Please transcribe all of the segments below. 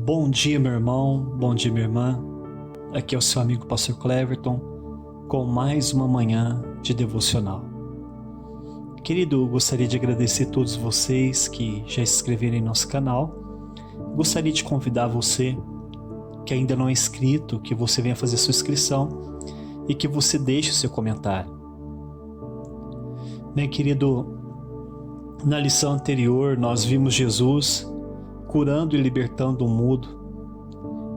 Bom dia, meu irmão, bom dia, minha irmã. Aqui é o seu amigo Pastor Cleverton com mais uma manhã de devocional. Querido, eu gostaria de agradecer a todos vocês que já se inscreveram em nosso canal. Gostaria de convidar você que ainda não é inscrito, que você venha fazer sua inscrição e que você deixe o seu comentário. Bem, querido, na lição anterior nós vimos Jesus curando e libertando o mudo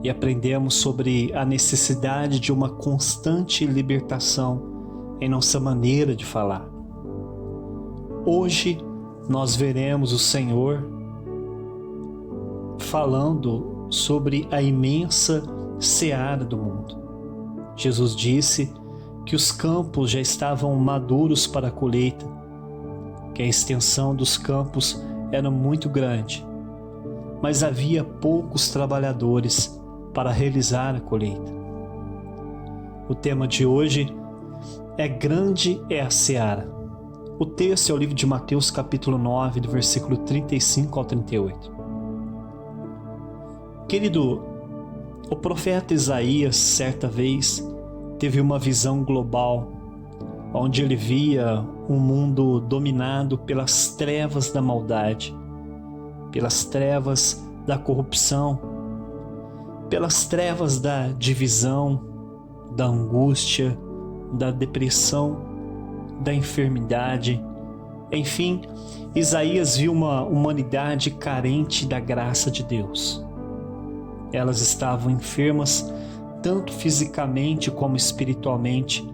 e aprendemos sobre a necessidade de uma constante libertação em nossa maneira de falar. Hoje nós veremos o Senhor falando sobre a imensa seara do mundo. Jesus disse que os campos já estavam maduros para a colheita, que a extensão dos campos era muito grande, mas havia poucos trabalhadores para realizar a colheita. O tema de hoje é Grande é a Seara. O texto é o livro de Mateus capítulo 9, do versículo 35 ao 38. Querido, o profeta Isaías, certa vez, teve uma visão global, onde ele via um mundo dominado pelas trevas da maldade, pelas trevas da corrupção, pelas trevas da divisão, da angústia, da depressão, da enfermidade. Enfim, Isaías viu uma humanidade carente da graça de Deus. Elas estavam enfermas, tanto fisicamente como espiritualmente,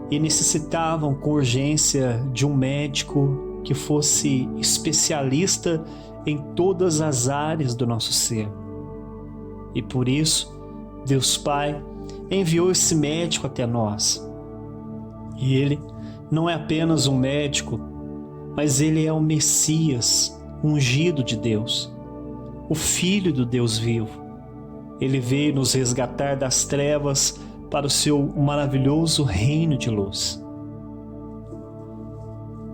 e necessitavam com urgência de um médico que fosse especialista em todas as áreas do nosso ser. E por isso, Deus Pai enviou esse médico até nós. E ele não é apenas um médico, mas ele é o Messias, ungido de Deus, o Filho do Deus vivo. Ele veio nos resgatar das trevas para o seu maravilhoso reino de luz.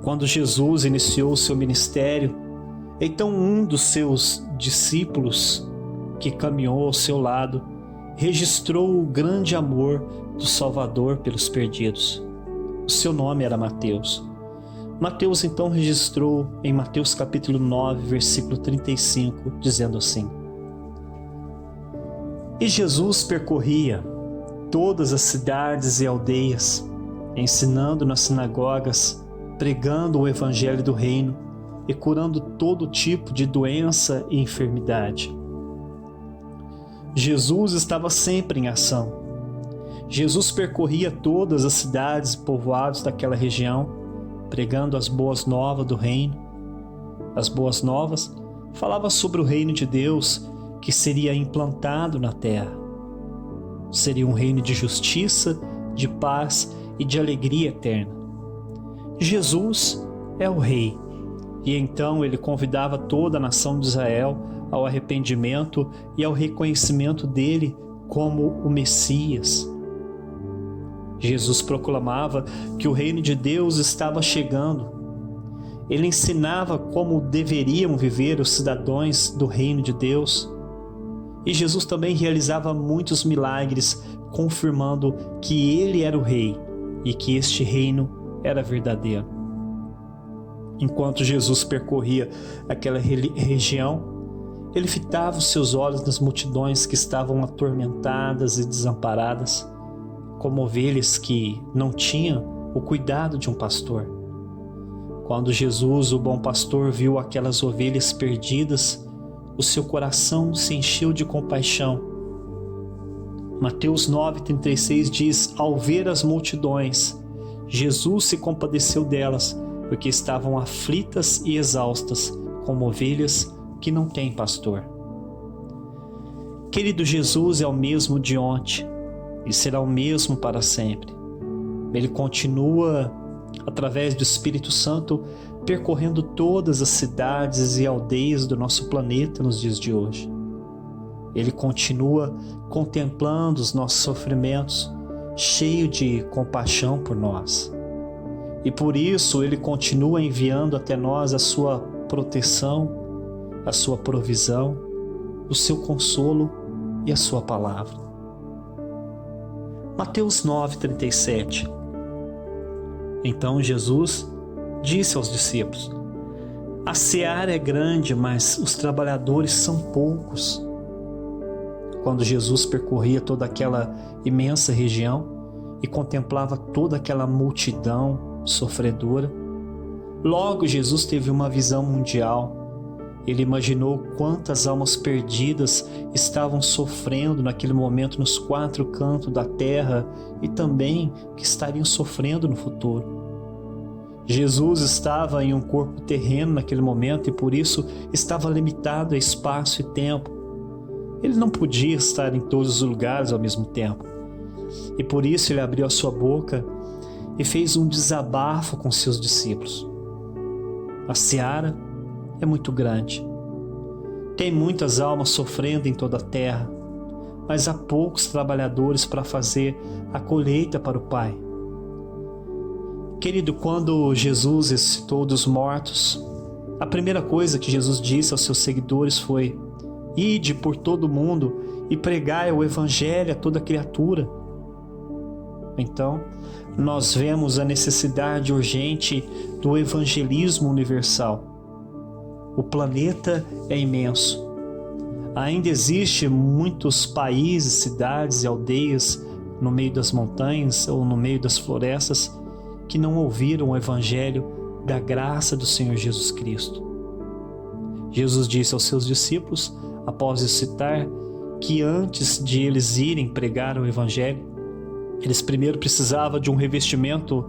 Quando Jesus iniciou o seu ministério, então um dos seus discípulos, que caminhou ao seu lado, registrou o grande amor do Salvador pelos perdidos. O seu nome era Mateus. Mateus então registrou em Mateus capítulo 9, versículo 35, dizendo assim: E Jesus percorria todas as cidades e aldeias, ensinando nas sinagogas, pregando o evangelho do reino e curando todo tipo de doença e enfermidade. Jesus estava sempre em ação. Jesus percorria todas as cidades e povoados daquela região, pregando as boas novas do reino. As boas novas falavam sobre o reino de Deus que seria implantado na terra. Seria um reino de justiça, de paz e de alegria eterna. Jesus é o Rei, e então ele convidava toda a nação de Israel ao arrependimento e ao reconhecimento dele como o Messias. Jesus proclamava que o reino de Deus estava chegando. Ele ensinava como deveriam viver os cidadãos do reino de Deus. E Jesus também realizava muitos milagres, confirmando que ele era o rei e que este reino era verdadeiro. Enquanto Jesus percorria aquela região, ele fitava os seus olhos nas multidões que estavam atormentadas e desamparadas, como ovelhas que não tinham o cuidado de um pastor. Quando Jesus, o bom pastor, viu aquelas ovelhas perdidas, o seu coração se encheu de compaixão. Mateus 9,36 diz: Ao ver as multidões, Jesus se compadeceu delas, porque estavam aflitas e exaustas, como ovelhas que não têm pastor. Querido, Jesus é o mesmo de ontem e será o mesmo para sempre. Ele continua, através do Espírito Santo, percorrendo todas as cidades e aldeias do nosso planeta nos dias de hoje. Ele continua contemplando os nossos sofrimentos, cheio de compaixão por nós. E por isso ele continua enviando até nós a sua proteção, a sua provisão, o seu consolo e a sua palavra. Mateus 9:37. Então Jesus disse aos discípulos: a seara é grande, mas os trabalhadores são poucos. Quando Jesus percorria toda aquela imensa região e contemplava toda aquela multidão sofredora, logo Jesus teve uma visão mundial. Ele imaginou quantas almas perdidas estavam sofrendo naquele momento nos 4 cantos da terra e também que estariam sofrendo no futuro. Jesus estava em um corpo terreno naquele momento e por isso estava limitado a espaço e tempo. Ele não podia estar em todos os lugares ao mesmo tempo. E por isso ele abriu a sua boca e fez um desabafo com seus discípulos. A seara é muito grande. Tem muitas almas sofrendo em toda a terra, mas há poucos trabalhadores para fazer a colheita para o Pai. Querido, quando Jesus ressuscitou dos mortos, a primeira coisa que Jesus disse aos seus seguidores foi: ide por todo o mundo e pregai o Evangelho a toda criatura. Então, nós vemos a necessidade urgente do evangelismo universal. O planeta é imenso. Ainda existem muitos países, cidades e aldeias no meio das montanhas ou no meio das florestas que não ouviram o Evangelho da graça do Senhor Jesus Cristo. Jesus disse aos seus discípulos, após citar, que antes de eles irem pregar o Evangelho, eles primeiro precisavam de um revestimento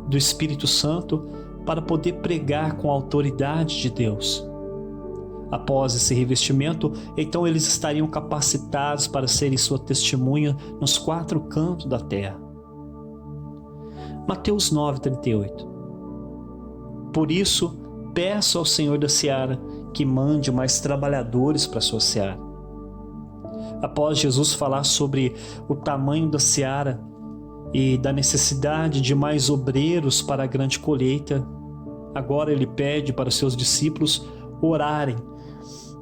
do Espírito Santo para poder pregar com a autoridade de Deus. Após esse revestimento, então eles estariam capacitados para serem sua testemunha nos 4 cantos da terra. Mateus 9:38. Por isso, peço ao Senhor da seara que mande mais trabalhadores para a sua seara. Após Jesus falar sobre o tamanho da seara e da necessidade de mais obreiros para a grande colheita, agora ele pede para os seus discípulos orarem,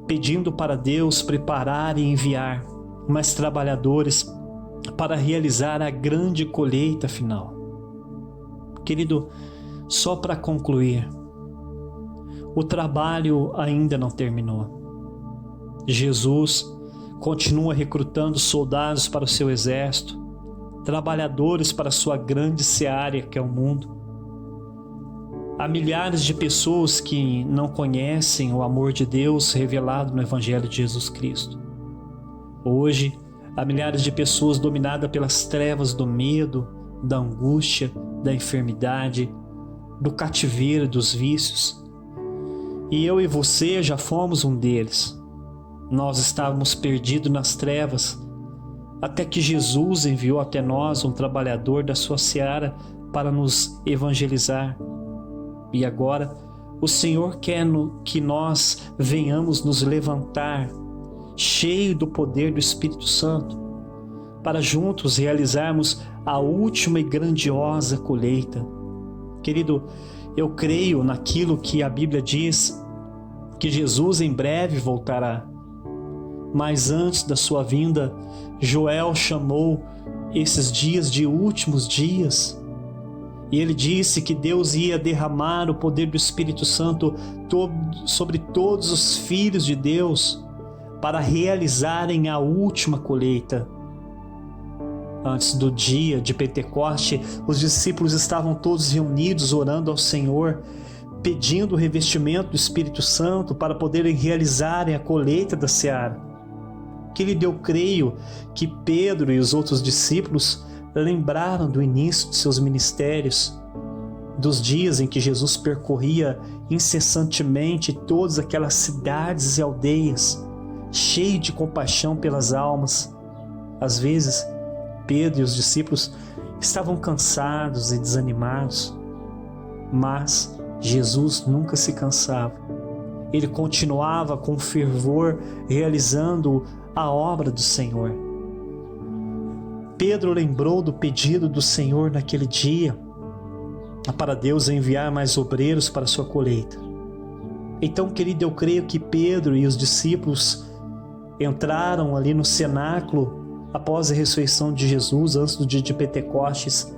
pedindo para Deus preparar e enviar mais trabalhadores para realizar a grande colheita final. Querido, só para concluir, o trabalho ainda não terminou. Jesus continua recrutando soldados para o seu exército, trabalhadores para a sua grande seara que é o mundo. Há milhares de pessoas que não conhecem o amor de Deus revelado no Evangelho de Jesus Cristo. Hoje, há milhares de pessoas dominadas pelas trevas do medo, da angústia, da enfermidade, do cativeiro, dos vícios. E eu e você já fomos um deles. Nós estávamos perdidos nas trevas, até que Jesus enviou até nós um trabalhador da sua seara para nos evangelizar. E agora, o Senhor quer que nós venhamos nos levantar, cheio do poder do Espírito Santo, para juntos realizarmos a última e grandiosa colheita. Querido, eu creio naquilo que a Bíblia diz, que Jesus em breve voltará. Mas antes da sua vinda, Joel chamou esses dias de últimos dias. E ele disse que Deus ia derramar o poder do Espírito Santo sobre todos os filhos de Deus para realizarem a última colheita. Antes do dia de Pentecoste, os discípulos estavam todos reunidos orando ao Senhor, pedindo o revestimento do Espírito Santo para poderem realizarem a colheita da seara. Querido, eu creio que Pedro e os outros discípulos lembraram do início de seus ministérios, dos dias em que Jesus percorria incessantemente todas aquelas cidades e aldeias, cheio de compaixão pelas almas. Às vezes, Pedro e os discípulos estavam cansados e desanimados, mas Jesus nunca se cansava. Ele continuava com fervor realizando a obra do Senhor. Pedro lembrou do pedido do Senhor naquele dia para Deus enviar mais obreiros para a sua colheita. Então, querido, eu creio que Pedro e os discípulos entraram ali no cenáculo após a ressurreição de Jesus, antes do dia de Pentecostes,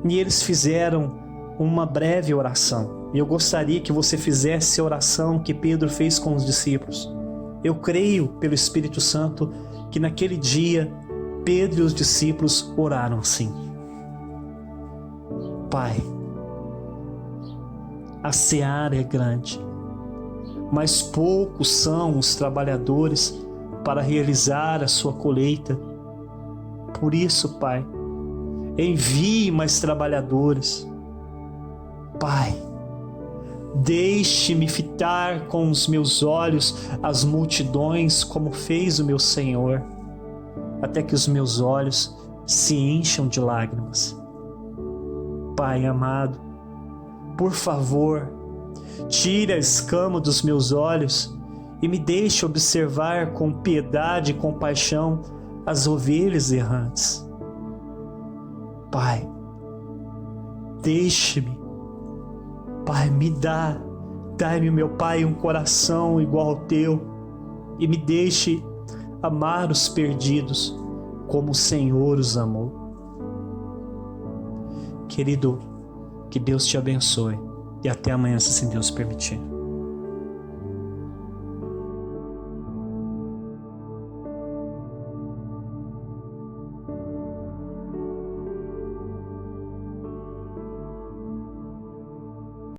e eles fizeram uma breve oração. E eu gostaria que você fizesse a oração que Pedro fez com os discípulos. Eu creio, pelo Espírito Santo, que naquele dia Pedro e os discípulos oraram assim: Pai, a seara é grande, mas poucos são os trabalhadores para realizar a sua colheita. Por isso, Pai, envie mais trabalhadores. Pai, deixe-me fitar com os meus olhos as multidões, como fez o meu Senhor, até que os meus olhos se encham de lágrimas. Pai amado, por favor, tire a escama dos meus olhos e me deixe observar com piedade e compaixão as ovelhas errantes. Pai, deixe-me. Pai, dai-me, meu Pai, um coração igual ao teu e me deixe amar os perdidos como o Senhor os amou. Querido, que Deus te abençoe e até amanhã, se assim Deus permitir.